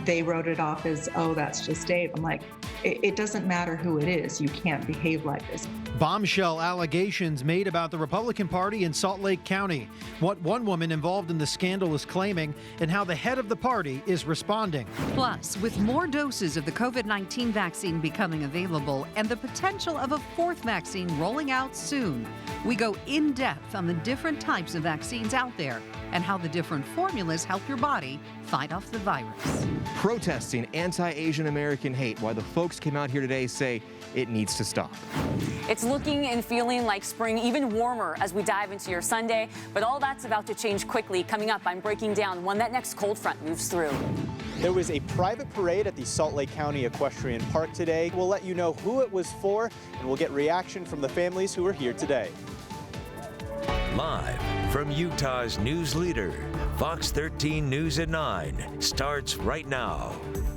They wrote it off as, oh, that's just Dave. I'm like, it doesn't matter who it is. You can't behave like this. Bombshell allegations made about the Republican Party in Salt Lake County. What one woman involved in the scandal is claiming and how the head of the party is responding. Plus, with more doses of the COVID-19 vaccine becoming available and the potential of a fourth vaccine rolling out soon, we go in depth on the different types of vaccines out there and how the different formulas help your body fight off the virus. Protesting anti-Asian American hate, why the folks came out here today say it needs to stop. It's looking and feeling like spring, even warmer as we dive into your Sunday, but all that's about to change quickly. Coming up, I'm breaking down when that next cold front moves through. There was a private parade at the Salt Lake County Equestrian Park today. We'll let you know who it was for, and we'll get reaction from the families who were here today. Live from Utah's news leader, Fox 13 News at 9 starts right now.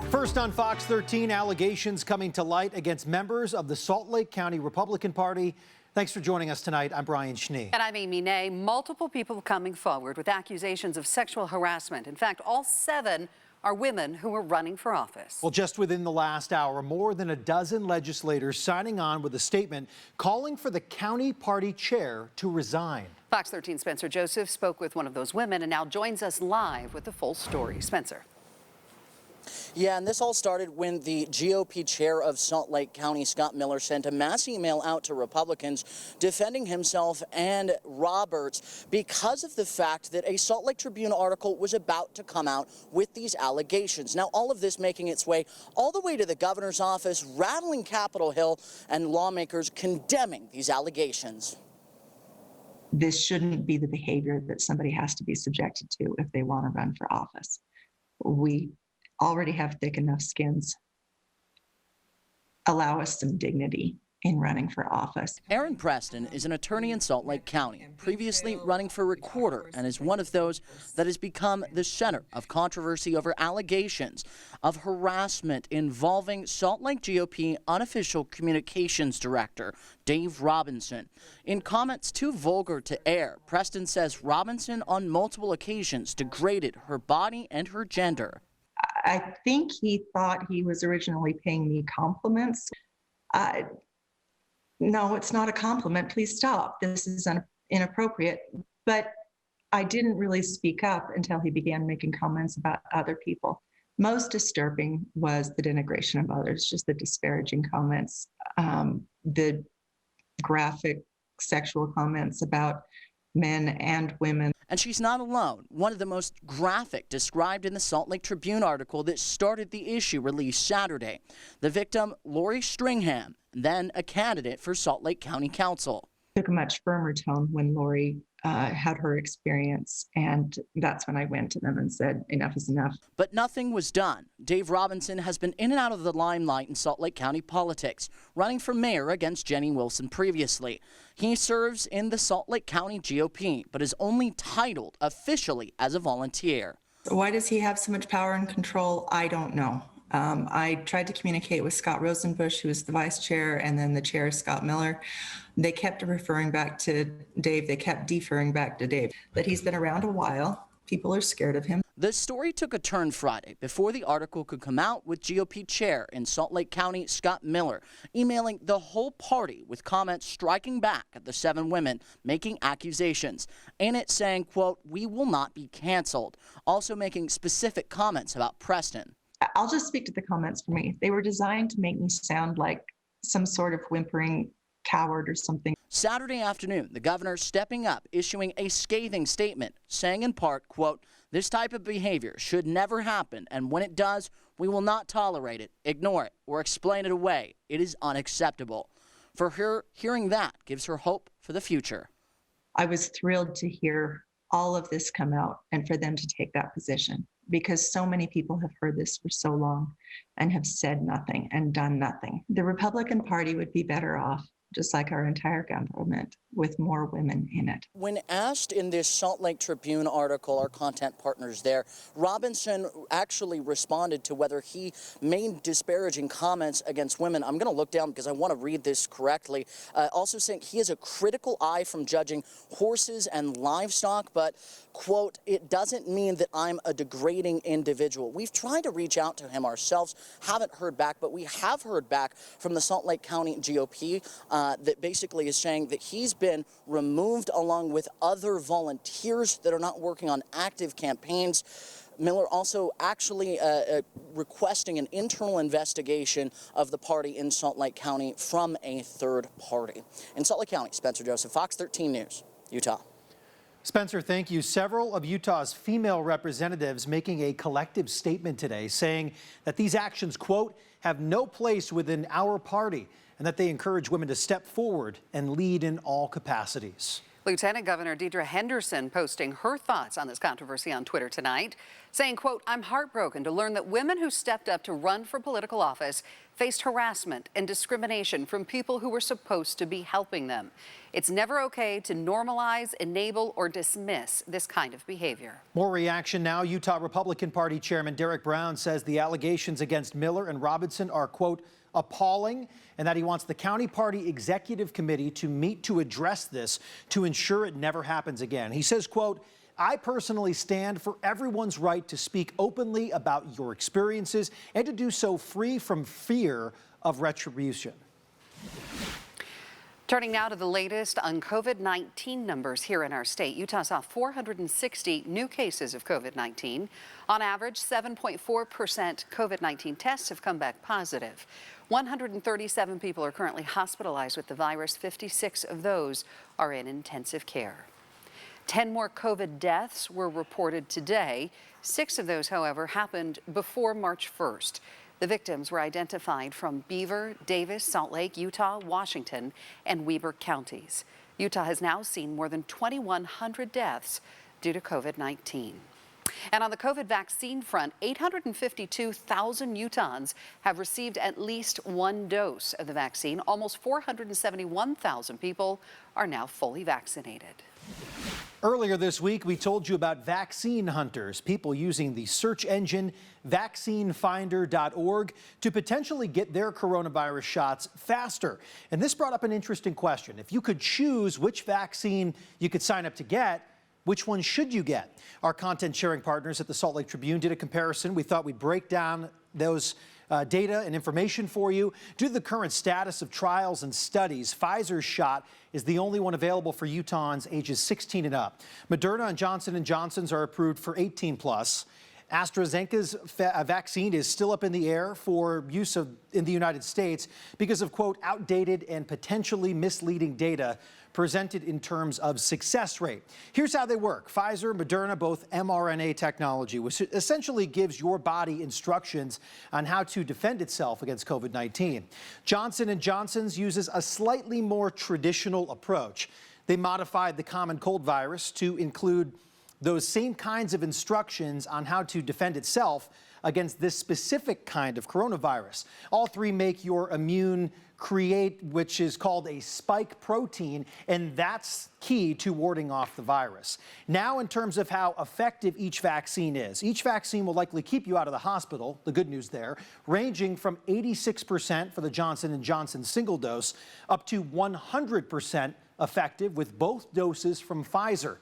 First on Fox 13, allegations coming to light against members of the Salt Lake County Republican Party. Thanks for joining us tonight. I'm Brian Schnee. And I'm Amy Nay. Multiple people coming forward with accusations of sexual harassment. In fact, all 7 are women who are running for office. Well, just within the last hour, more than a dozen legislators signing on with a statement calling for the county party chair to resign. Fox 13 Spencer Joseph spoke with one of those women and now joins us live with the full story. Spencer. Yeah, and this all started when the GOP chair of Salt Lake County, Scott Miller, sent a mass email out to Republicans defending himself and Roberts because of the fact that a Salt Lake Tribune article was about to come out with these allegations. Now, all of this making its way all the way to the governor's office, rattling Capitol Hill, and lawmakers condemning these allegations. This shouldn't be the behavior that somebody has to be subjected to if they want to run for office. We already have thick enough skins. Allow us some dignity in running for office. Aaron Preston is an attorney in Salt Lake County, previously running for recorder, and is one of those that has become the center of controversy over allegations of harassment involving Salt Lake GOP unofficial communications director, Dave Robinson. In comments too vulgar to air, Preston says Robinson on multiple occasions degraded her body and her gender. I think he thought he was originally paying me compliments. No, it's not a compliment. Please stop. This is inappropriate. But I didn't really speak up until he began making comments about other people. Most disturbing was the denigration of others, just the disparaging comments, the graphic sexual comments about men and women. And she's not alone. One of the most graphic described in the Salt Lake Tribune article that started the issue released Saturday. The victim, Lori Stringham, then a candidate for Salt Lake County Council. Took a much firmer tone when Lori had her experience, and that's when I went to them and said, enough is enough. But nothing was done. Dave Robinson has been in and out of the limelight in Salt Lake County politics, running for mayor against Jenny Wilson previously. He serves in the Salt Lake County GOP, but is only titled officially as a volunteer. Why does he have so much power and control? I don't know. I tried to communicate with Scott Rosenbush, who is the vice chair, and then the chair, Scott Miller. They kept referring back to Dave. They kept deferring back to Dave. But he's been around a while. People are scared of him. The story took a turn Friday before the article could come out, with GOP chair in Salt Lake County, Scott Miller, emailing the whole party with comments striking back at the 7 women making accusations. In it saying, quote, "We will not be canceled." Also making specific comments about Preston. I'll just speak to the comments for me. They were designed to make me sound like some sort of whimpering coward or something. Saturday afternoon, the governor stepping up, issuing a scathing statement, saying in part, quote, "This type of behavior should never happen, and when it does, we will not tolerate it, ignore it, or explain it away. It is unacceptable." For her, hearing that gives her hope for the future. I was thrilled to hear all of this come out and for them to take that position, because so many people have heard this for so long and have said nothing and done nothing. The Republican Party would be better off, just like our entire government, with more women in it. When asked in this Salt Lake Tribune article, our content partners there, Robinson actually responded to whether he made disparaging comments against women. I'm going to look down because I want to read this correctly. Also saying he has a critical eye from judging horses and livestock, but, quote, it doesn't mean that I'm a degrading individual. We've tried to reach out to him ourselves, haven't heard back, but we have heard back from the Salt Lake County GOP that basically is saying that he's been removed along with other volunteers that are not working on active campaigns. Miller also actually requesting an internal investigation of the party in Salt Lake County from a third party. In Salt Lake County, Spencer Joseph, Fox 13 News, Utah. Spencer, thank you. Several of Utah's female representatives making a collective statement today saying that these actions, quote, have no place within our party, and that they encourage women to step forward and lead in all capacities. Lieutenant Governor Deidre Henderson posting her thoughts on this controversy on Twitter tonight, saying, quote, I'm heartbroken to learn that women who stepped up to run for political office faced harassment and discrimination from people who were supposed to be helping them. It's never okay to normalize, enable, or dismiss this kind of behavior. More reaction now. Utah Republican Party Chairman Derek Brown says the allegations against Miller and Robinson are, quote, appalling, and that he wants the county party executive committee to meet to address this to ensure it never happens again. He says, quote, I personally stand for everyone's right to speak openly about your experiences and to do so free from fear of retribution. Turning now to the latest on COVID-19 numbers here in our state. Utah saw 460 new cases of COVID-19. On average, 7.4% COVID-19 tests have come back positive. 137 people are currently hospitalized with the virus. 56 of those are in intensive care. 10 more COVID deaths were reported today. 6 of those, however, happened before March 1st. The victims were identified from Beaver, Davis, Salt Lake, Utah, Washington, and Weber counties. Utah has now seen more than 2,100 deaths due to COVID-19. And on the COVID vaccine front, 852,000 Utahns have received at least one dose of the vaccine. Almost 471,000 people are now fully vaccinated. Earlier this week, we told you about vaccine hunters, people using the search engine vaccinefinder.org to potentially get their coronavirus shots faster. And this brought up an interesting question. If you could choose which vaccine you could sign up to get, which one should you get? Our content sharing partners at the Salt Lake Tribune did a comparison. We thought we'd break down those data and information for you. Due to the current status of trials and studies, Pfizer's shot is the only one available for Utahns ages 16 and up. Moderna and Johnson & Johnson's are approved for 18 plus. AstraZeneca's vaccine is still up in the air for use in the United States because of, quote, outdated and potentially misleading data presented in terms of success rate. Here's how they work. Pfizer, Moderna, both mRNA technology, which essentially gives your body instructions on how to defend itself against COVID-19. Johnson & Johnson's uses a slightly more traditional approach. They modified the common cold virus to include those same kinds of instructions on how to defend itself against this specific kind of coronavirus. All three make your immune create, which is called a spike protein, and that's key to warding off the virus. Now, in terms of how effective each vaccine is, each vaccine will likely keep you out of the hospital, the good news there, ranging from 86% for the Johnson & Johnson single dose up to 100% effective with both doses from Pfizer.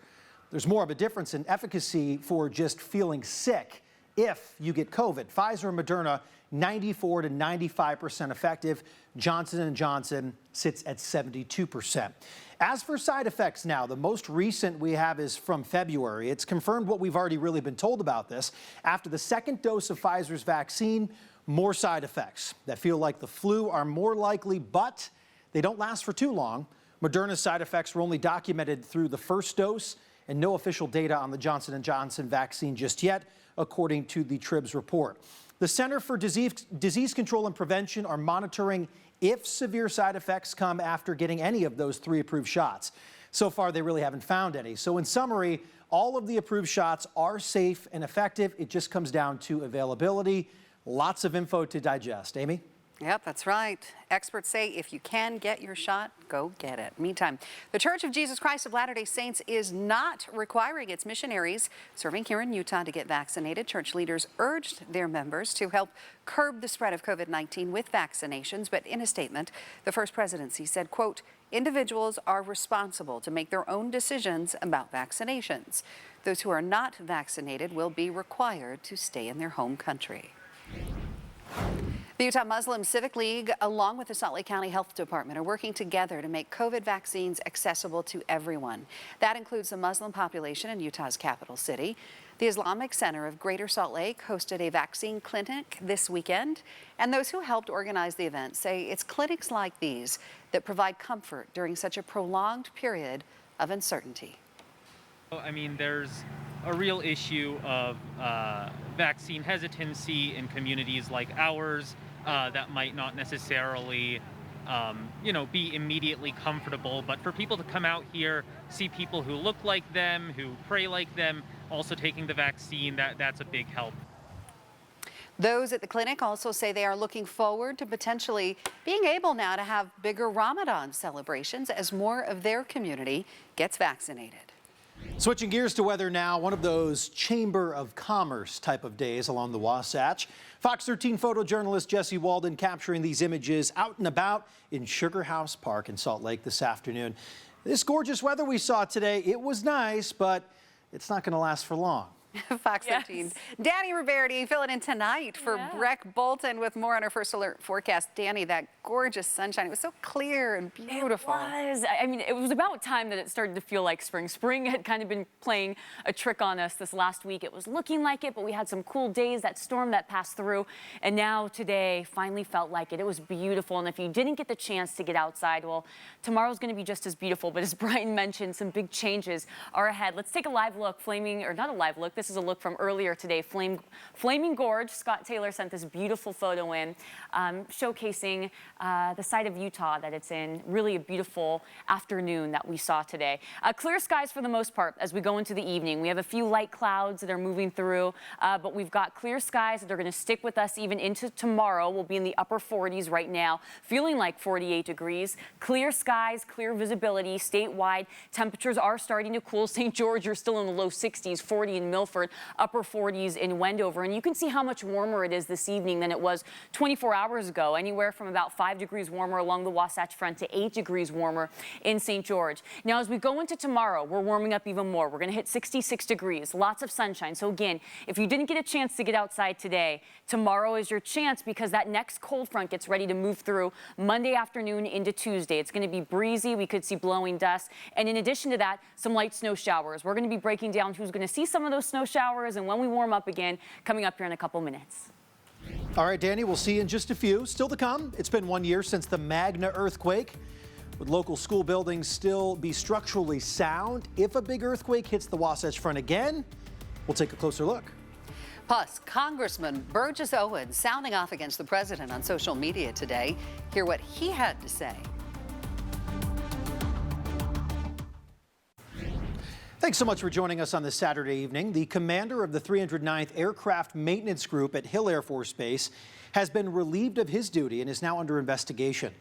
There's more of a difference in efficacy for just feeling sick if you get COVID. Pfizer and Moderna, 94 to 95% effective. Johnson & Johnson sits at 72%. As for side effects now, the most recent we have is from February. It's confirmed what we've already really been told about this. After the second dose of Pfizer's vaccine, more side effects that feel like the flu are more likely, but they don't last for too long. Moderna's side effects were only documented through the first dose, and no official data on the Johnson & Johnson vaccine just yet, according to the Trib's report. The Center for Disease Control and Prevention are monitoring if severe side effects come after getting any of those 3 approved shots. So far, they really haven't found any. So in summary, all of the approved shots are safe and effective. It just comes down to availability. Lots of info to digest. Amy? Yep, that's right. Experts say if you can get your shot, go get it. Meantime, the Church of Jesus Christ of Latter-day Saints is not requiring its missionaries serving here in Utah to get vaccinated. Church leaders urged their members to help curb the spread of COVID-19 with vaccinations. But in a statement, the First Presidency said, quote, individuals are responsible to make their own decisions about vaccinations. Those who are not vaccinated will be required to stay in their home country. The Utah Muslim Civic League, along with the Salt Lake County Health Department, are working together to make COVID vaccines accessible to everyone. That includes the Muslim population in Utah's capital city. The Islamic Center of Greater Salt Lake hosted a vaccine clinic this weekend, and those who helped organize the event say it's clinics like these that provide comfort during such a prolonged period of uncertainty. I mean, there's a real issue of vaccine hesitancy in communities like ours that might not necessarily, be immediately comfortable. But for people to come out here, see people who look like them, who pray like them, also taking the vaccine, that's a big help. Those at the clinic also say they are looking forward to potentially being able now to have bigger Ramadan celebrations as more of their community gets vaccinated. Switching gears to weather now, one of those Chamber of Commerce type of days along the Wasatch. Fox 13 photojournalist Jesse Walden capturing these images out and about in Sugar House Park in Salt Lake this afternoon. This gorgeous weather we saw today, it was nice, but it's not going to last for long. Fox 13. Danny Riverdi filling in tonight for Breck Bolton with more on our first alert forecast. Danny, that gorgeous sunshine. It was so clear and beautiful. It was. I mean, it was about time that it started to feel like spring. Spring had kind of been playing a trick on us this last week. It was looking like it, but we had some cool days, that storm that passed through. And now today finally felt like it. It was beautiful. And if you didn't get the chance to get outside, well, tomorrow's going to be just as beautiful. But as Brian mentioned, some big changes are ahead. Let's take a live look. Not a live look. This is a look from earlier today. Flaming Gorge. Scott Taylor sent this beautiful photo in, showcasing the side of Utah that it's in. Really a beautiful afternoon that we saw today. Clear skies for the most part as we go into the evening. We have a few light clouds that are moving through, but we've got clear skies that are going to stick with us even into tomorrow. We'll be in the upper 40s right now, feeling like 48 degrees. Clear skies, clear visibility statewide. Temperatures are starting to cool. St. George, you're still in the low 60s, 40 in Milford, upper 40s in Wendover. And you can see how much warmer it is this evening than it was 24 hours ago, anywhere from about 5 degrees warmer along the Wasatch Front to 8 degrees warmer in St. George. Now, as we go into tomorrow, we're warming up even more. We're going to hit 66 degrees, lots of sunshine. So again, if you didn't get a chance to get outside today, tomorrow is your chance because that next cold front gets ready to move through Monday afternoon into Tuesday. It's going to be breezy. We could see blowing dust. And in addition to that, some light snow showers. We're going to be breaking down who's going to see some of those snow showers and when we warm up again, coming up here in a couple minutes. All right, Danny, we'll see you in just a few. Still to come, it's been 1 year since the Magna earthquake. Would local school buildings still be structurally sound if a big earthquake hits the Wasatch Front again? We'll take a closer look. Plus, Congressman Burgess Owens sounding off against the president on social media today. Hear what he had to say. Thanks so much for joining us on this Saturday evening. The commander of the 309th Aircraft Maintenance Group at Hill Air Force Base has been relieved of his duty and is now under investigation.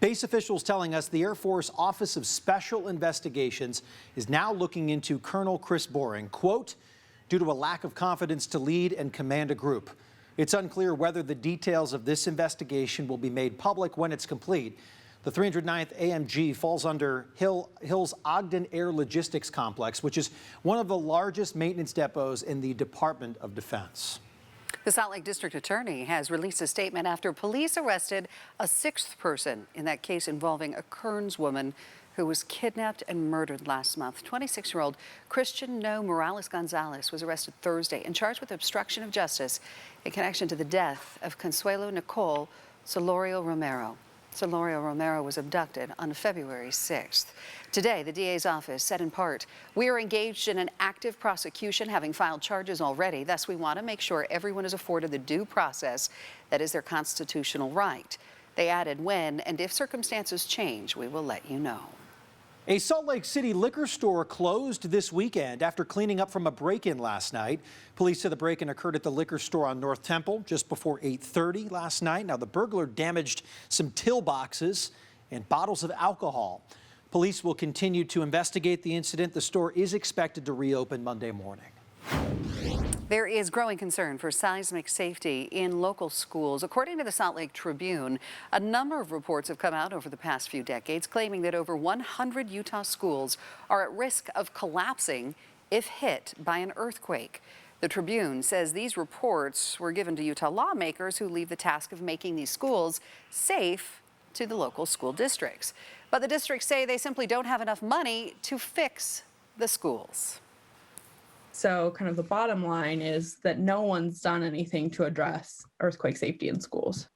Base officials telling us the Air Force Office of Special Investigations is now looking into Colonel Chris Boring, quote, due to a lack of confidence to lead and command a group. It's unclear whether the details of this investigation will be made public when it's complete. The 309th AMG falls under Hill's Ogden Air Logistics Complex, which is one of the largest maintenance depots in the Department of Defense. The Salt Lake District Attorney has released a statement after police arrested a sixth person in that case involving a Kearns woman who was kidnapped and murdered last month. 26-year-old Christian No Morales Gonzalez was arrested Thursday and charged with obstruction of justice in connection to the death of Consuelo Nicole Solorio Romero. Solorio Romero was abducted on February 6th. Today, the DA's office said in part, we are engaged in an active prosecution, having filed charges already. Thus, we want to make sure everyone is afforded the due process that is their constitutional right. They added, when and if circumstances change, we will let you know. A Salt Lake City liquor store closed this weekend after cleaning up from a break-in last night. Police say the break-in occurred at the liquor store on North Temple just before 8:30 last night. Now, the burglar damaged some till boxes and bottles of alcohol. Police will continue to investigate the incident. The store is expected to reopen Monday morning. There is growing concern for seismic safety in local schools. According to the Salt Lake Tribune, a number of reports have come out over the past few decades claiming that over 100 Utah schools are at risk of collapsing if hit by an earthquake. The Tribune says these reports were given to Utah lawmakers who leave the task of making these schools safe to the local school districts. But the districts say they simply don't have enough money to fix the schools. So kind of the bottom line is that no one's done anything to address earthquake safety in schools.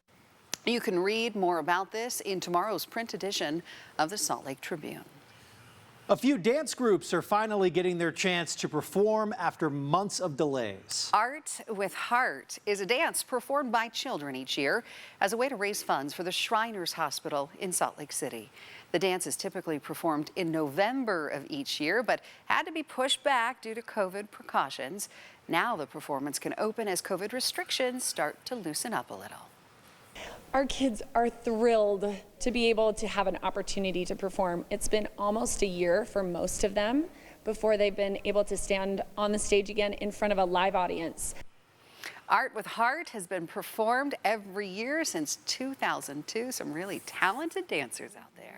You can read more about this in tomorrow's print edition of the Salt Lake Tribune. A few dance groups are finally getting their chance to perform after months of delays. Art with Heart is a dance performed by children each year as a way to raise funds for the Shriners Hospital in Salt Lake City. The dance is typically performed in November of each year, but had to be pushed back due to COVID precautions. Now the performance can open as COVID restrictions start to loosen up a little. Our kids are thrilled to be able to have an opportunity to perform. It's been almost a year for most of them before they've been able to stand on the stage again in front of a live audience. Art with Heart has been performed every year since 2002. Some really talented dancers out there.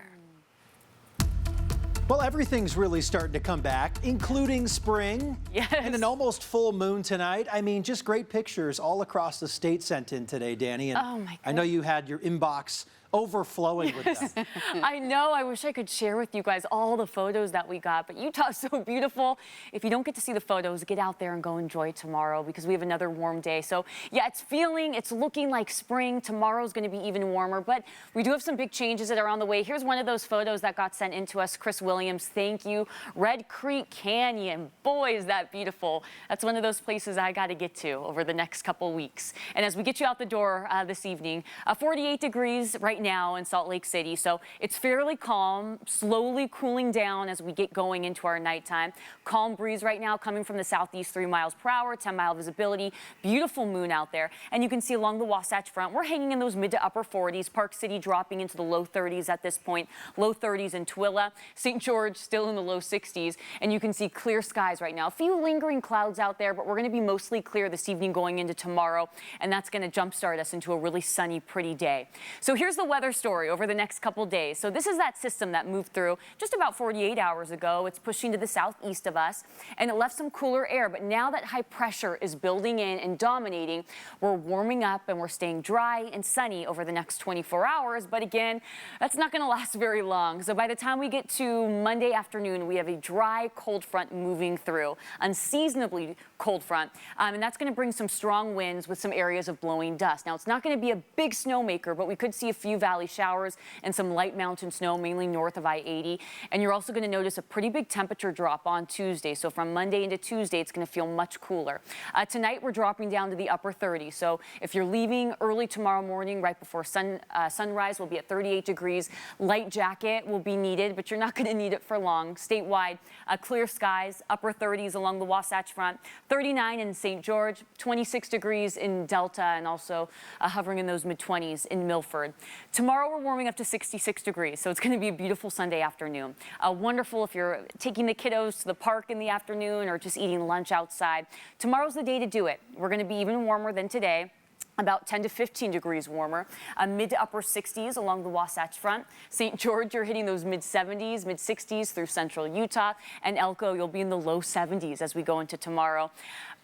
Well, everything's really starting to come back, including spring. Yes. And an almost full moon tonight. I mean, just great pictures all across the state sent in today, Danny. And oh my goodness. I know you had your inbox overflowing with them. I know. I wish I could share with you guys all the photos that we got, but Utah's so beautiful. If you don't get to see the photos, get out there and go enjoy tomorrow because we have another warm day. So yeah, it's looking like spring. Tomorrow's going to be even warmer, but we do have some big changes that are on the way. Here's one of those photos that got sent in to us. Chris Williams, thank you. Red Creek Canyon. Boy, is that beautiful. That's one of those places I got to get to over the next couple weeks. And as we get you out the door this evening, 48 degrees right now in Salt Lake City, so it's fairly calm, slowly cooling down as we get going into our nighttime. Calm breeze right now coming from the southeast, 3 miles per hour, 10-mile visibility, beautiful moon out there. And you can see along the Wasatch Front, we're hanging in those mid to upper 40s, Park City dropping into the low 30s at this point, low 30s in Tooele, St. George still in the low 60s, and you can see clear skies right now. A few lingering clouds out there, but we're going to be mostly clear this evening going into tomorrow, and that's going to jumpstart us into a really sunny, pretty day. So here's the weather story over the next couple days. So this is that system that moved through just about 48 hours ago. It's pushing to the southeast of us, and it left some cooler air. But now that high pressure is building in and dominating, we're warming up and we're staying dry and sunny over the next 24 hours. But again, that's not going to last very long. So by the time we get to Monday afternoon, we have a dry, cold front moving through, unseasonably cold front, and that's going to bring some strong winds with some areas of blowing dust. Now, it's not going to be a big snowmaker, but we could see a few valley showers and some light mountain snow, mainly north of I-80. And you're also going to notice a pretty big temperature drop on Tuesday. So from Monday into Tuesday, it's going to feel much cooler. Tonight, we're dropping down to the upper 30s. So if you're leaving early tomorrow morning, right before sunrise, we'll be at 38 degrees. Light jacket will be needed, but you're not going to need it for long. Statewide, clear skies, upper 30s along the Wasatch Front, 39 in St. George, 26 degrees in Delta, and also hovering in those mid-20s in Milford. Tomorrow, we're warming up to 66 degrees, so it's going to be a beautiful Sunday afternoon. Wonderful if you're taking the kiddos to the park in the afternoon or just eating lunch outside. Tomorrow's the day to do it. We're going to be even warmer than today. About 10 to 15 degrees warmer, mid to upper 60s along the Wasatch Front. St. George, you're hitting those mid 70s, mid 60s through central Utah. And Elko, you'll be in the low 70s as we go into tomorrow.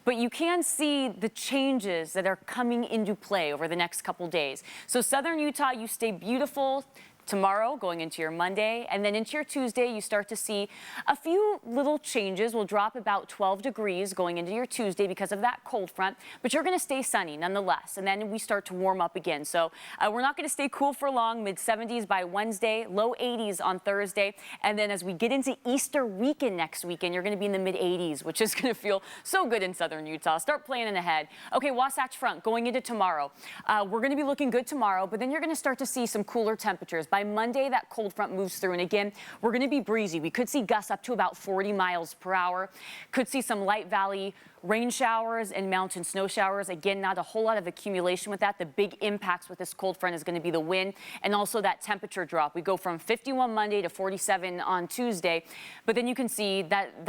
But you can see the changes that are coming into play over the next couple days. So southern Utah, you stay beautiful tomorrow going into your Monday, and then into your Tuesday you start to see a few little changes. We'll drop about 12 degrees going into your Tuesday because of that cold front, but you're going to stay sunny nonetheless, and then we start to warm up again. So we're not going to stay cool for long. Mid 70s by Wednesday, low 80s on Thursday, and then as we get into Easter weekend next weekend, you're going to be in the mid 80s, which is going to feel so good in southern Utah. Start planning ahead. Okay, Wasatch Front going into tomorrow. We're going to be looking good tomorrow, but then you're going to start to see some cooler temperatures. By Monday, that cold front moves through, and again, we're going to be breezy. We could see gusts up to about 40 miles per hour. Could see some light valley rain showers and mountain snow showers. Again, not a whole lot of accumulation with that. The big impacts with this cold front is going to be the wind and also that temperature drop. We go from 51 Monday to 47 on Tuesday, but then you can see that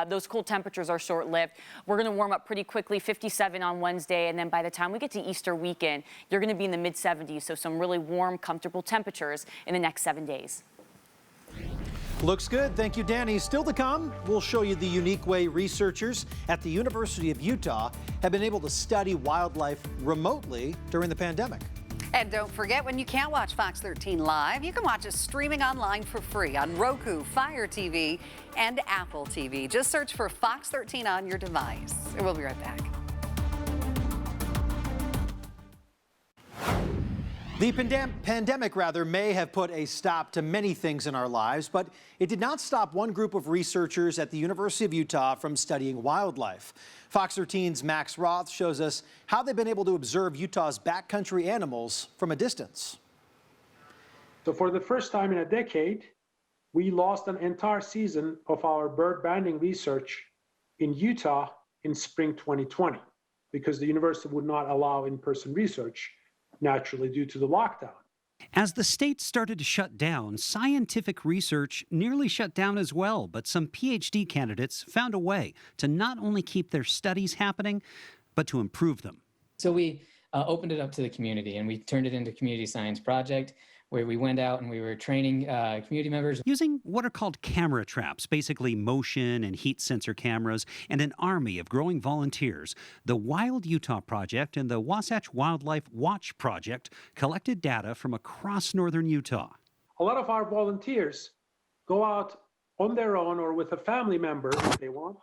those cold temperatures are short-lived. We're going to warm up pretty quickly, 57 on Wednesday, and then by the time we get to Easter weekend, you're going to be in the mid-70s, so some really warm, comfortable temperatures in the next 7 days. Looks good. Thank you, Danny. Still to come, we'll show you the unique way researchers at the University of Utah have been able to study wildlife remotely during the pandemic. And don't forget, when you can't watch Fox 13 live, you can watch us streaming online for free on Roku, Fire TV, and Apple TV. Just search for Fox 13 on your device. And we'll be right back. The pandemic may have put a stop to many things in our lives, but it did not stop one group of researchers at the University of Utah from studying wildlife. Fox 13's Max Roth shows us how they've been able to observe Utah's backcountry animals from a distance. So for the first time in a decade, we lost an entire season of our bird banding research in Utah in spring 2020 because the university would not allow in-person research, naturally due to the lockdown. As the state started to shut down, scientific research nearly shut down as well, but some PhD candidates found a way to not only keep their studies happening, but to improve them. So we opened it up to the community, and we turned it into a community science project where we went out and we were training community members. Using what are called camera traps, basically motion and heat sensor cameras, and an army of growing volunteers, the Wild Utah Project and the Wasatch Wildlife Watch Project collected data from across northern Utah. A lot of our volunteers go out on their own or with a family member if they want,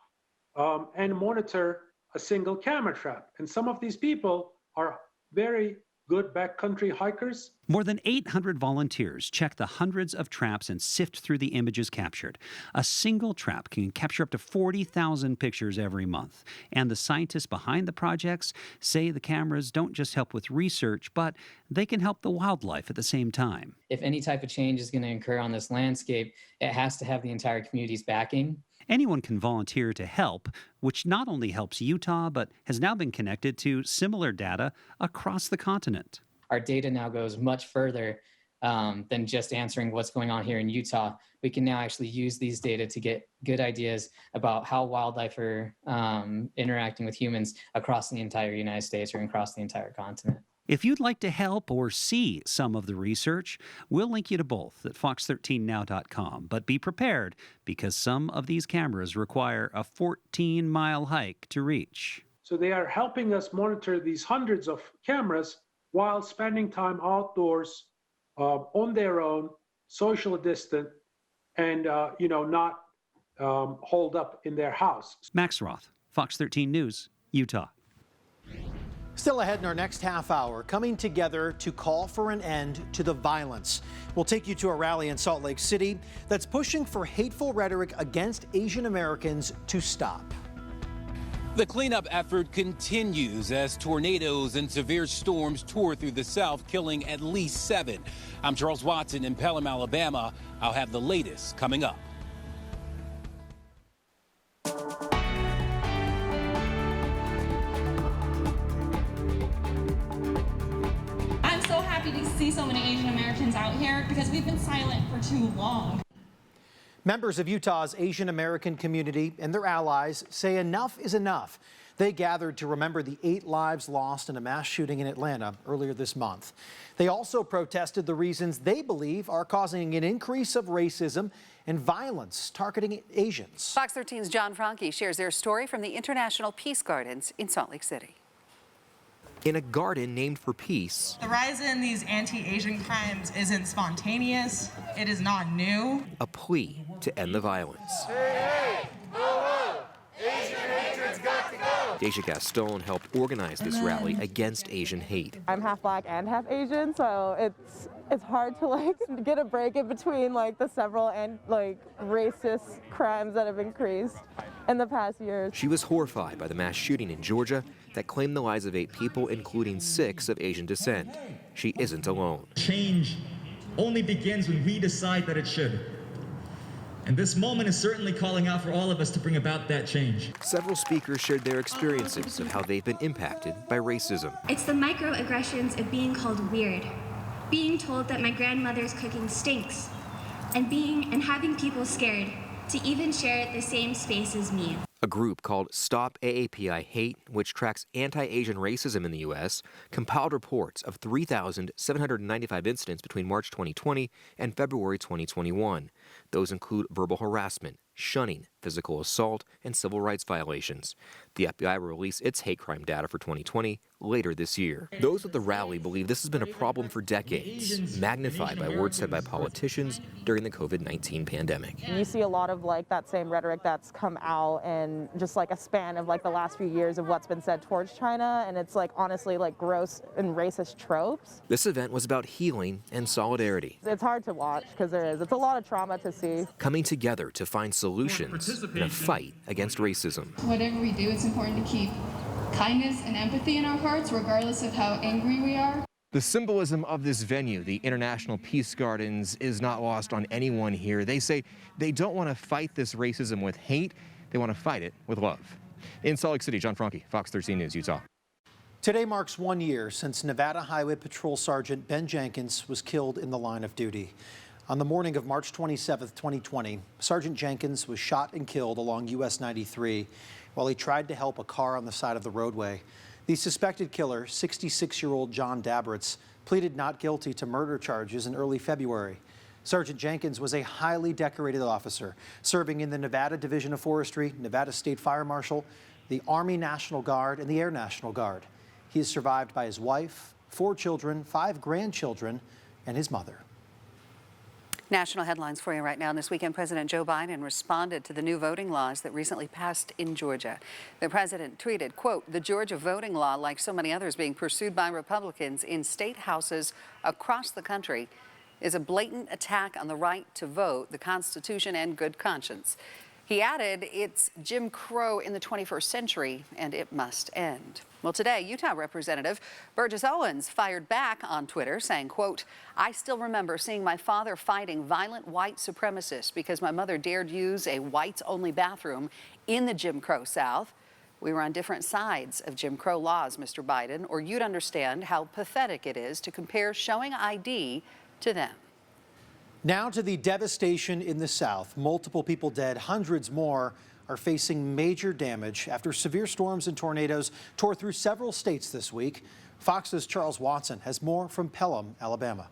and monitor a single camera trap. And some of these people are very good backcountry hikers. More than 800 volunteers check the hundreds of traps and sift through the images captured. A single trap can capture up to 40,000 pictures every month. And the scientists behind the projects say the cameras don't just help with research, but they can help the wildlife at the same time. If any type of change is going to occur on this landscape, it has to have the entire community's backing. Anyone can volunteer to help, which not only helps Utah, but has now been connected to similar data across the continent. Our data now goes much further than just answering what's going on here in Utah. We can now actually use these data to get good ideas about how wildlife are interacting with humans across the entire United States or across the entire continent. If you'd like to help or see some of the research, we'll link you to both at fox13now.com. But be prepared, because some of these cameras require a 14-mile hike to reach. So they are helping us monitor these hundreds of cameras while spending time outdoors on their own, social distant, and not holed up in their house. Max Roth, Fox 13 News, Utah. Still ahead in our next half hour, coming together to call for an end to the violence. We'll take you to a rally in Salt Lake City that's pushing for hateful rhetoric against Asian Americans to stop. The cleanup effort continues as tornadoes and severe storms tore through the South, killing at least 7. I'm Charles Watson in Pelham, Alabama. I'll have the latest coming up. To see so many Asian Americans out here because we've been silent for too long. Members of Utah's Asian American community and their allies say enough is enough. They gathered to remember the 8 lives lost in a mass shooting in Atlanta earlier this month. They also protested the reasons they believe are causing an increase of racism and violence targeting Asians. Fox 13's John Franke shares their story from the International Peace Gardens in Salt Lake City. In a garden named for peace, the rise in these anti-Asian crimes isn't spontaneous. It is not new. A plea to end the violence. Hey, ho, ho. Asian hatred's got to go. Deja Gaston helped organize this rally against Asian hate. I'm half black and half Asian, so it's hard to get a break in between the several and racist crimes that have increased in the past years. She was horrified by the mass shooting in Georgia that claimed the lives of 8 people, including 6 of Asian descent. She isn't alone. Change only begins when we decide that it should. And this moment is certainly calling out for all of us to bring about that change. Several speakers shared their experiences of how they've been impacted by racism. It's the microaggressions of being called weird, being told that my grandmother's cooking stinks, and having people scared to even share the same space as me. A group called Stop AAPI Hate, which tracks anti-Asian racism in the U.S., compiled reports of 3,795 incidents between March 2020 and February 2021. Those include verbal harassment, shunning, physical assault, and civil rights violations. The FBI will release its hate crime data for 2020 later this year. Those at the rally believe this has been a problem for decades, magnified by words said by politicians during the COVID-19 pandemic. You see a lot of like that same rhetoric that's come out in just like a span of like the last few years of what's been said towards China, and it's like honestly like gross and racist tropes. This event was about healing and solidarity. It's hard to watch because it's a lot of trauma to see. Coming together to find solutions in a fight against racism. Whatever we do, it's important to keep kindness and empathy in our hearts, regardless of how angry we are. The symbolism of this venue, the International Peace Gardens, is not lost on anyone here. They say they don't want to fight this racism with hate, they want to fight it with love. In Salt Lake City, John Franke, Fox 13 News, Utah. Today marks 1 year since Nevada Highway Patrol Sergeant Ben Jenkins was killed in the line of duty. On the morning of March 27, 2020, Sergeant Jenkins was shot and killed along US 93 while he tried to help a car on the side of the roadway. The suspected killer, 66-year-old John Dabritz, pleaded not guilty to murder charges in early February. Sergeant Jenkins was a highly decorated officer, serving in the Nevada Division of Forestry, Nevada State Fire Marshal, the Army National Guard, and the Air National Guard. He is survived by his wife, 4 children, 5 grandchildren, and his mother. National headlines for you right now. This weekend, President Joe Biden responded to the new voting laws that recently passed in Georgia. The president tweeted, quote, "The Georgia voting law, like so many others being pursued by Republicans in state houses across the country, is a blatant attack on the right to vote, the Constitution, and good conscience." He added, "It's Jim Crow in the 21st century, and it must end." Well, today, Utah Representative Burgess Owens fired back on Twitter, saying, quote, "I still remember seeing my father fighting violent white supremacists because my mother dared use a whites-only bathroom in the Jim Crow South. We were on different sides of Jim Crow laws, Mr. Biden, or you'd understand how pathetic it is to compare showing ID to them." Now to the devastation in the South. Multiple people dead, hundreds more are facing major damage after severe storms and tornadoes tore through several states this week. Fox's Charles Watson has more from Pelham, Alabama.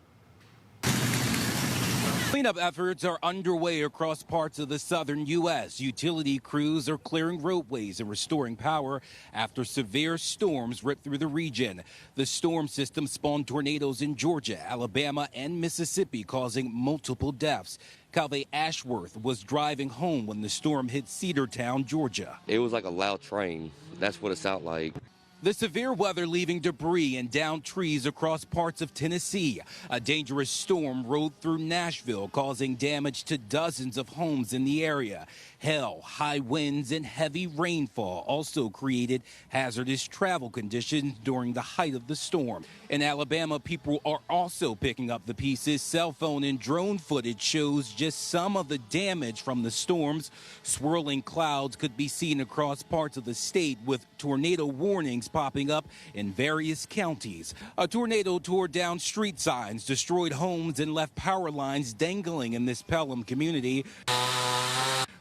Cleanup efforts are underway across parts of the southern U.S. Utility crews are clearing roadways and restoring power after severe storms ripped through the region. The storm system spawned tornadoes in Georgia, Alabama, and Mississippi, causing multiple deaths. Calvin Ashworth was driving home when the storm hit Cedartown, Georgia. It was like a loud train. That's what it sounded like. The severe weather leaving debris and downed trees across parts of Tennessee. A dangerous storm rode through Nashville, causing damage to dozens of homes in the area. Hail, high winds, and heavy rainfall also created hazardous travel conditions during the height of the storm. In Alabama, people are also picking up the pieces. Cell phone and drone footage shows just some of the damage from the storms. Swirling clouds could be seen across parts of the state, with tornado warnings popping up in various counties. A tornado tore down street signs, destroyed homes, and left power lines dangling in this Pelham community.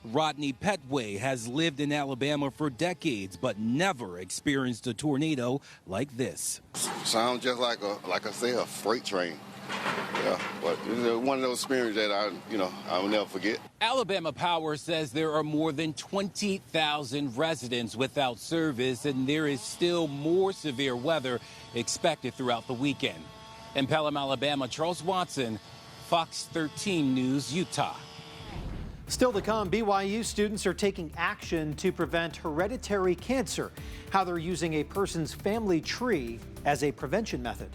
Rodney Petway has lived in Alabama for decades, but never experienced a tornado like this. Sounds just like a freight train. Yeah, but it's one of those experiences that I will never forget. Alabama Power says there are more than 20,000 residents without service, and there is still more severe weather expected throughout the weekend. In Pelham, Alabama, Charles Watson, Fox 13 News, Utah. Still to come, BYU students are taking action to prevent hereditary cancer, how they're using a person's family tree as a prevention method.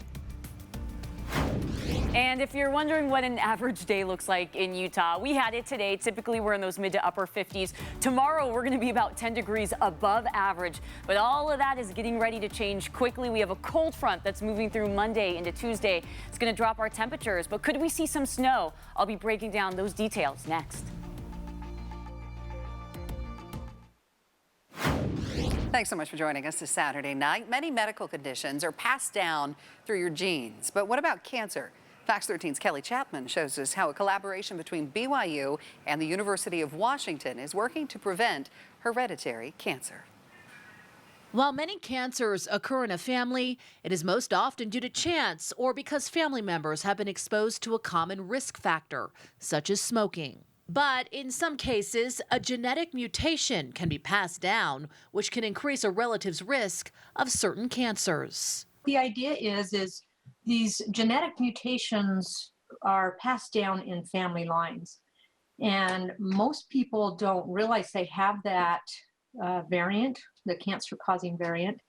And if you're wondering what an average day looks like in Utah, we had it today. Typically, we're in those mid to upper 50s. Tomorrow, we're going to be about 10 degrees above average. But all of that is getting ready to change quickly. We have a cold front that's moving through Monday into Tuesday. It's going to drop our temperatures. But could we see some snow? I'll be breaking down those details next. Thanks so much for joining us this Saturday night. Many medical conditions are passed down through your genes. But what about cancer? Fox 13's Kelly Chapman shows us how a collaboration between BYU and the University of Washington is working to prevent hereditary cancer. While many cancers occur in a family, it is most often due to chance or because family members have been exposed to a common risk factor, such as smoking. But in some cases, a genetic mutation can be passed down, which can increase a relative's risk of certain cancers. The idea is these genetic mutations are passed down in family lines. And most people don't realize they have that variant, the cancer-causing variant,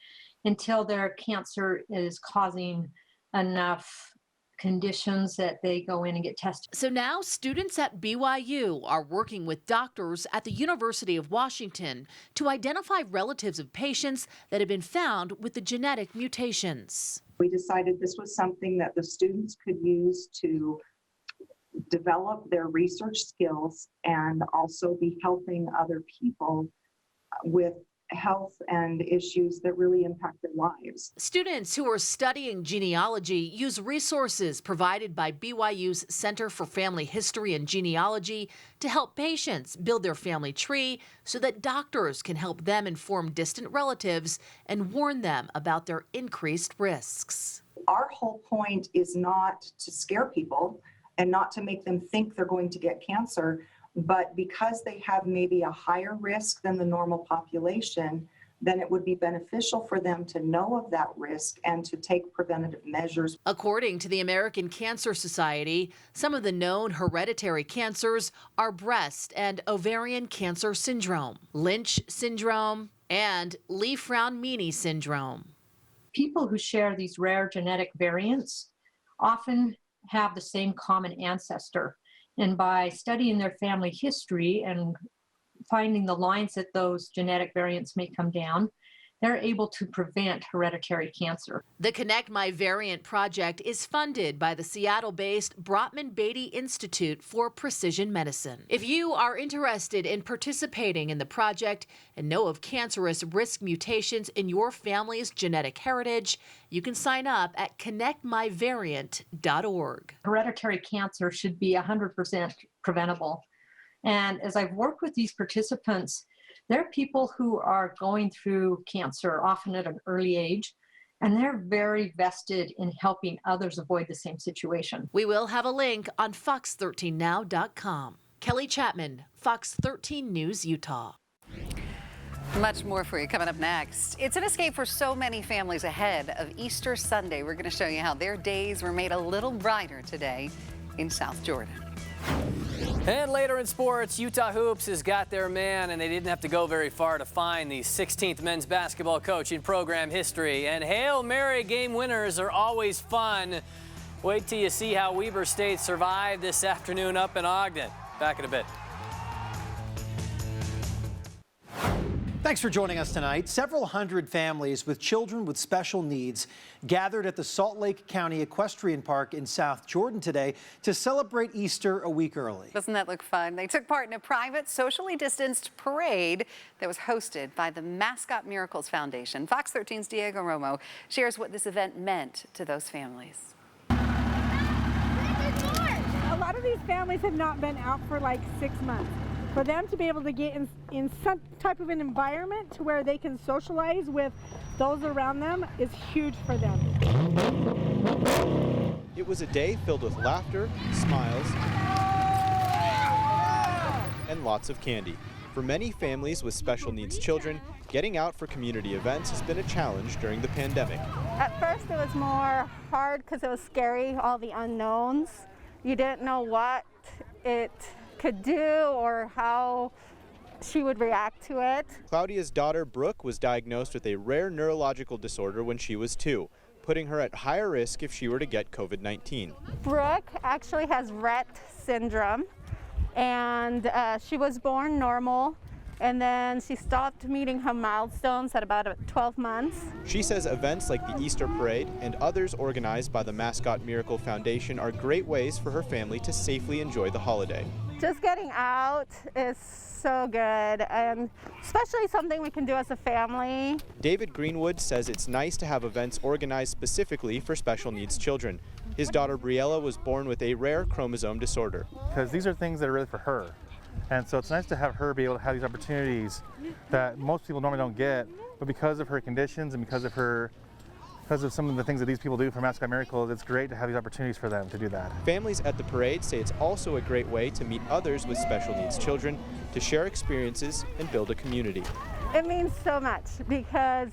until their cancer is causing enough conditions that they go in and get tested. So now students at BYU are working with doctors at the University of Washington to identify relatives of patients that have been found with the genetic mutations. We decided this was something that the students could use to develop their research skills and also be helping other people with health and issues that really impact their lives. Students who are studying genealogy use resources provided by BYU's Center for Family History and Genealogy to help patients build their family tree so that doctors can help them inform distant relatives and warn them about their increased risks. Our whole point is not to scare people and not to make them think they're going to get cancer, but because they have maybe a higher risk than the normal population, then it would be beneficial for them to know of that risk and to take preventative measures. According to the American Cancer Society, some of the known hereditary cancers are breast and ovarian cancer syndrome, Lynch syndrome, and Li-Fraumeni syndrome. People who share these rare genetic variants often have the same common ancestor. And by studying their family history and finding the lines that those genetic variants may come down, they're able to prevent hereditary cancer. The Connect My Variant project is funded by the Seattle-based Brotman Beatty Institute for Precision Medicine. If you are interested in participating in the project and know of cancerous risk mutations in your family's genetic heritage, you can sign up at connectmyvariant.org. Hereditary cancer should be 100% preventable. And as I've worked with these participants, there are people who are going through cancer, often at an early age, and they're very vested in helping others avoid the same situation. We will have a link on fox13now.com. Kelly Chapman, Fox 13 News, Utah. Much more for you coming up next. It's an escape for so many families ahead of Easter Sunday. We're going to show you how their days were made a little brighter today in South Jordan. And later in sports, Utah Hoops has got their man, and they didn't have to go very far to find the 16th men's basketball coach in program history. And Hail Mary game winners are always fun. Wait till you see how Weber State survived this afternoon up in Ogden. Back in a bit. Thanks for joining us tonight. Several hundred families with children with special needs gathered at the Salt Lake County Equestrian Park in South Jordan today to celebrate Easter a week early. Doesn't that look fun? They took part in a private, socially distanced parade that was hosted by the Mascot Miracles Foundation. Fox 13's Diego Romo shares what this event meant to those families. A lot of these families have not been out for like 6 months. For them to be able to get in some type of an environment to where they can socialize with those around them is huge for them. It was a day filled with laughter, smiles, and lots of candy. For many families with special needs children, getting out for community events has been a challenge during the pandemic. At first it was more hard because it was scary, all the unknowns. You didn't know what it could do or how she would react to it. Claudia's daughter, Brooke, was diagnosed with a rare neurological disorder when she was 2. putting her at higher risk if she were to get COVID-19. Brooke actually has Rett syndrome, and she was born normal, and then she stopped meeting her milestones at about 12 months. She says events like the Easter Parade and others organized by the Mascot Miracle Foundation are great ways for her family to safely enjoy the holiday. Just getting out is so good, and especially something we can do as a family. David Greenwood says it's nice to have events organized specifically for special needs children. His daughter Briella was born with a rare chromosome disorder. Because these are things that are really for her. And so it's nice to have her be able to have these opportunities that most people normally don't get, but because of her conditions and because of some of the things that these people do for Mascot Miracles, it's great to have these opportunities for them to do that. Families at the parade say it's also a great way to meet others with special needs children, to share experiences and build a community. It means so much because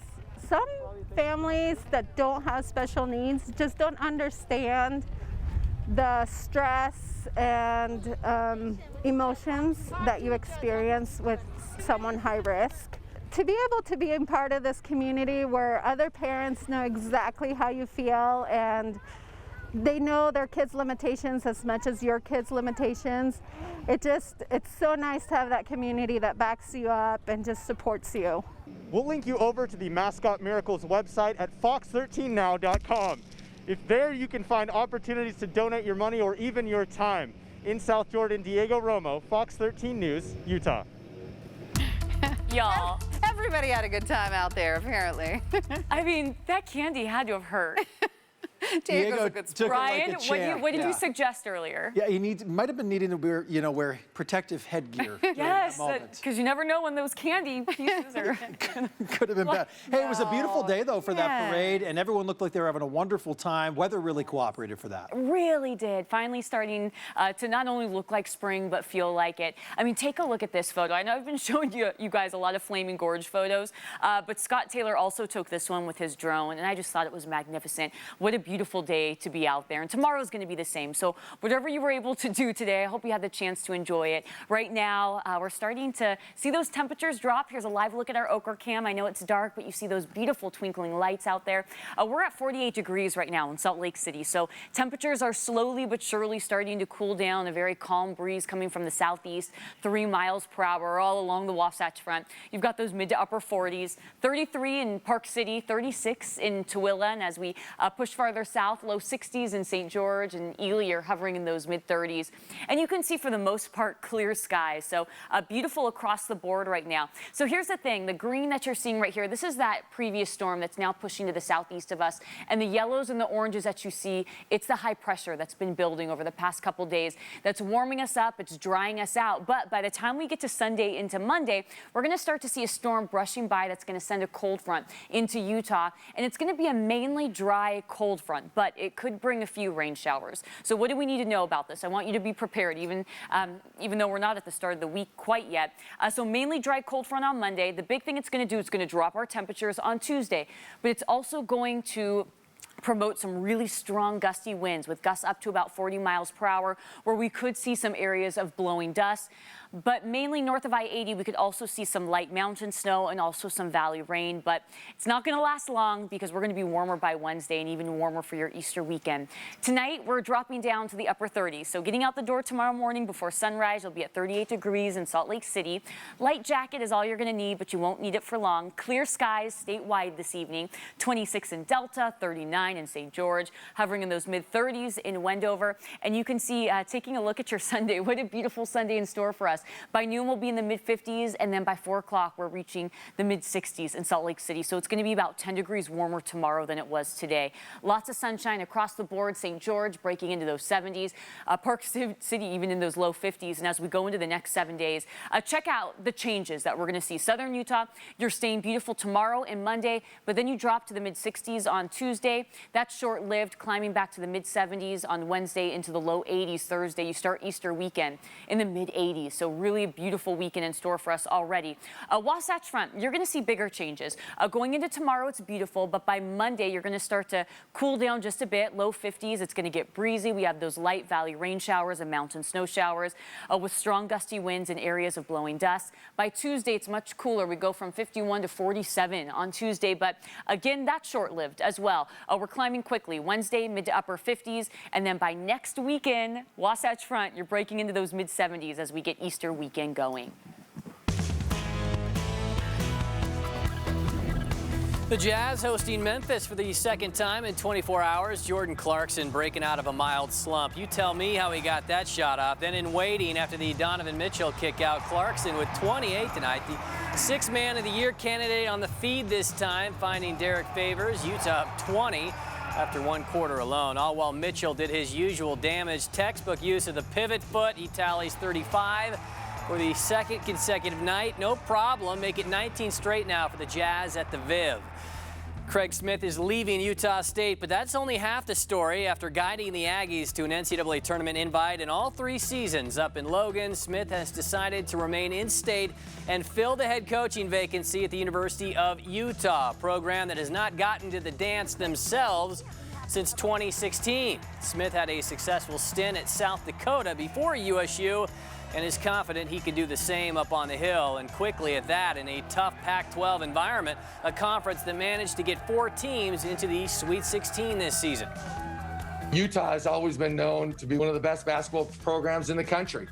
some families that don't have special needs just don't understand the stress and emotions that you experience with someone high risk. To be able to be a part of this community where other parents know exactly how you feel and they know their kids' limitations as much as your kids' limitations, it's so nice to have that community that backs you up and just supports you. We'll link you over to the Mascot Miracles website at fox13now.com. If there you can find opportunities to donate your money or even your time. In South Jordan, Diego Romo, Fox 13 News, Utah. Y'all. Everybody had a good time out there, apparently. I mean, that candy had to have hurt. Diego's a good sport. Brian, what did you suggest earlier? Yeah, he might have been needing to wear protective headgear. Yes, because you never know when those candy pieces are. Could have been bad. Hey, it was a beautiful day though for that parade, and everyone looked like they were having a wonderful time. Weather really cooperated for that. Really did. Finally starting to not only look like spring, but feel like it. I mean, take a look at this photo. I know I've been showing you guys a lot of Flaming Gorge photos, but Scott Taylor also took this one with his drone, and I just thought it was magnificent. What a beautiful day to be out there, and tomorrow's going to be the same. So whatever you were able to do today, I hope you had the chance to enjoy it. Right now, we're starting to see those temperatures drop. Here's a live look at our Ochre cam. I know it's dark, but you see those beautiful twinkling lights out there. We're at 48 degrees right now in Salt Lake City, so temperatures are slowly but surely starting to cool down. A very calm breeze coming from the southeast, 3 miles per hour all along the Wasatch Front. You've got those mid to upper 40s, 33 in Park City, 36 in Tooele, and as we push farther south, low 60s in St. George, and Ely are hovering in those mid 30s. And you can see for the most part clear skies, so beautiful across the board right now. So here's the thing, the green that you're seeing right here, this is that previous storm that's now pushing to the southeast of us, and the yellows and the oranges that you see, it's the high pressure that's been building over the past couple days that's warming us up, it's drying us out. But by the time we get to Sunday into Monday, we're going to start to see a storm brushing by that's going to send a cold front into Utah, and it's going to be a mainly dry cold front, but it could bring a few rain showers. So what do we need to know about this? I want you to be prepared, even though we're not at the start of the week quite yet. So mainly dry cold front on Monday. The big thing it's going to do is going to drop our temperatures on Tuesday, but it's also going to promote some really strong gusty winds with gusts up to about 40 miles per hour, where we could see some areas of blowing dust. But mainly north of I-80, we could also see some light mountain snow and also some valley rain. But it's not going to last long because we're going to be warmer by Wednesday and even warmer for your Easter weekend. Tonight, we're dropping down to the upper 30s. So getting out the door tomorrow morning before sunrise, you'll be at 38 degrees in Salt Lake City. Light jacket is all you're going to need, but you won't need it for long. Clear skies statewide this evening. 26 in Delta, 39 in St. George, hovering in those mid-30s in Wendover. And you can see, taking a look at your Sunday, what a beautiful Sunday in store for us. By noon, we'll be in the mid-50s, and then by 4 o'clock, we're reaching the mid-60s in Salt Lake City. So it's going to be about 10 degrees warmer tomorrow than it was today. Lots of sunshine across the board. St. George breaking into those 70s. Park City even in those low 50s. And as we go into the next 7 days, check out the changes that we're going to see. Southern Utah, you're staying beautiful tomorrow and Monday, but then you drop to the mid-60s on Tuesday. That's short-lived, climbing back to the mid-70s on Wednesday into the low 80s Thursday. You start Easter weekend in the mid-80s. So really a beautiful weekend in store for us already. Wasatch Front, you're going to see bigger changes. Going into tomorrow, it's beautiful, but by Monday, you're going to start to cool down just a bit. Low 50s, it's going to get breezy. We have those light valley rain showers and mountain snow showers with strong gusty winds in areas of blowing dust. By Tuesday, it's much cooler. We go from 51 to 47 on Tuesday, but again, that's short-lived as well. We're climbing quickly. Wednesday, mid to upper 50s, and then by next weekend, Wasatch Front, you're breaking into those mid 70s as we get Easter weekend going. The Jazz hosting Memphis for the second time in 24 hours. Jordan Clarkson breaking out of a mild slump. You tell me how he got that shot off. Then in waiting after the Donovan Mitchell kick out, Clarkson with 28 tonight. The Sixth Man of the Year candidate on the feed this time, finding Derek Favors. Utah up 20 after one quarter alone. All while Mitchell did his usual damage. Textbook use of the pivot foot. He tallies 35. For the second consecutive night, no problem. Make it 19 straight now for the Jazz at the Viv. Craig Smith is leaving Utah State, but that's only half the story. After guiding the Aggies to an NCAA tournament invite in all 3 seasons up in Logan, Smith has decided to remain in state and fill the head coaching vacancy at the University of Utah, a program that has not gotten to the dance themselves since 2016. Smith had a successful stint at South Dakota before USU, and is confident he can do the same up on the Hill, and quickly at that in a tough Pac-12 environment, a conference that managed to get 4 teams into the Sweet 16 this season. Utah has always been known to be one of the best basketball programs in the country,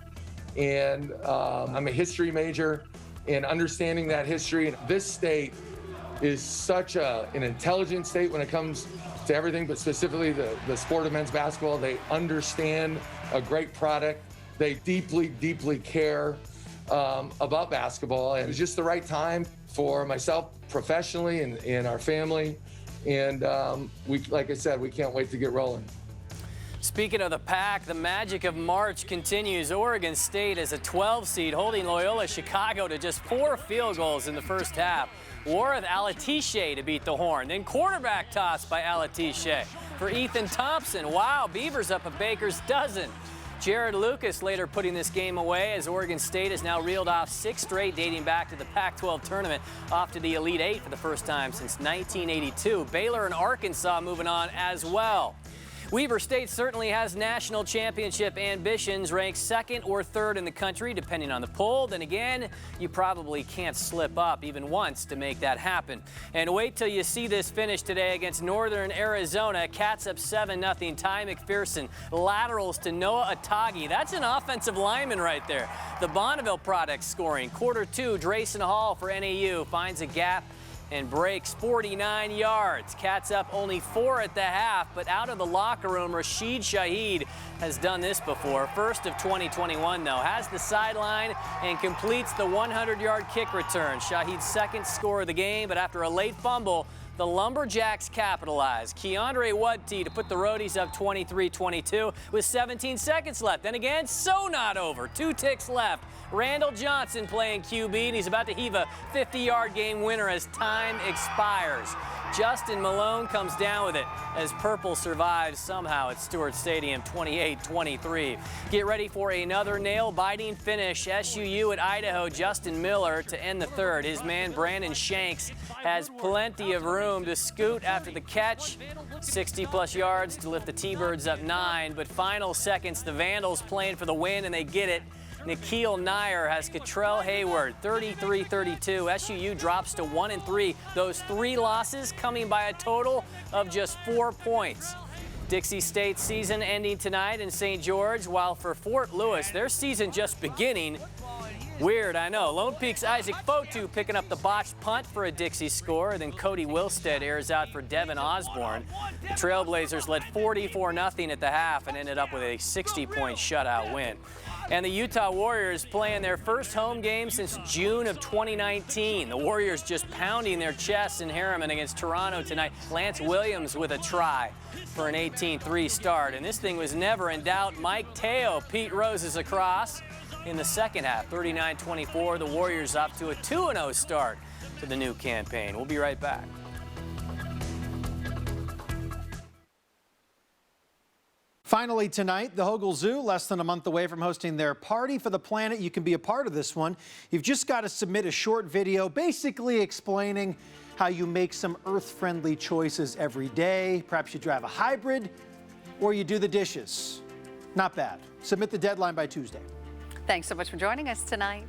and I'm a history major, and understanding that history, and this state is such an intelligent state when it comes to everything, but specifically the sport of men's basketball. They understand a great product. They deeply, deeply care about basketball, and it was just the right time for myself professionally and our family. And like I said, we can't wait to get rolling. Speaking of the Pac, the magic of March continues. Oregon State as a 12 seed, holding Loyola Chicago to just 4 field goals in the first half. Warith Alatishe to beat the Horn. Then quarterback toss by Alatishe for Ethan Thompson. Wow, Beavers up a baker's dozen. Jared Lucas later putting this game away as Oregon State has now reeled off 6 straight dating back to the Pac-12 tournament, off to the Elite Eight for the first time since 1982. Baylor and Arkansas moving on as well. Weber State certainly has national championship ambitions, ranked 2nd or 3rd in the country, depending on the poll. Then again, you probably can't slip up even once to make that happen. And wait till you see this finish today against Northern Arizona. Cats up 7-0. Ty McPherson laterals to Noah Atagi. That's an offensive lineman right there. The Bonneville product scoring. Quarter 2, Drayson Hall for NAU finds a gap and breaks 49 yards. Cats up only 4 at the half, but out of the locker room, Rashid Shaheed has done this before. First of 2021, though, has the sideline and completes the 100-yard kick return. Shaheed's 2nd score of the game, but after a late fumble, the Lumberjacks capitalize. Keandre Wadtee to put the Roadies up 23-22 with 17 seconds left. Then again, so not over. 2 ticks left. Randall Johnson playing QB, and he's about to heave a 50-yard game winner as time expires. Justin Malone comes down with it as Purple survives somehow at Stewart Stadium, 28-23. Get ready for another nail-biting finish. SUU at Idaho, Justin Miller to end the 3rd. His man Brandon Shanks has plenty of room to scoot after the catch. 60-plus yards to lift the T-Birds up 9, but final seconds, the Vandals playing for the win, and they get it. Nikhil Nair has Cottrell Hayward, 33-32. SUU drops to 1-3. Those 3 losses coming by a total of just 4 points. Dixie State's season ending tonight in St. George, while for Fort Lewis, their season just beginning. Weird, I know. Lone Peak's Isaac Fotu picking up the botched punt for a Dixie score. Then Cody Wilstead airs out for Devin Osborne. The Trailblazers led 44-0 at the half and ended up with a 60-point shutout win. And the Utah Warriors playing their first home game since June of 2019. The Warriors just pounding their chests in Harriman against Toronto tonight. Lance Williams with a try for an 18-3 start. And this thing was never in doubt. Mike Teo, Pete Rose's across in the second half. 39-24, the Warriors up to a 2-0 start to the new campaign. We'll be right back. Finally tonight, the Hogle Zoo, less than a month away from hosting their Party for the Planet. You can be a part of this one. You've just got to submit a short video basically explaining how you make some earth-friendly choices every day. Perhaps you drive a hybrid or you do the dishes. Not bad. Submit the deadline by Tuesday. Thanks so much for joining us tonight.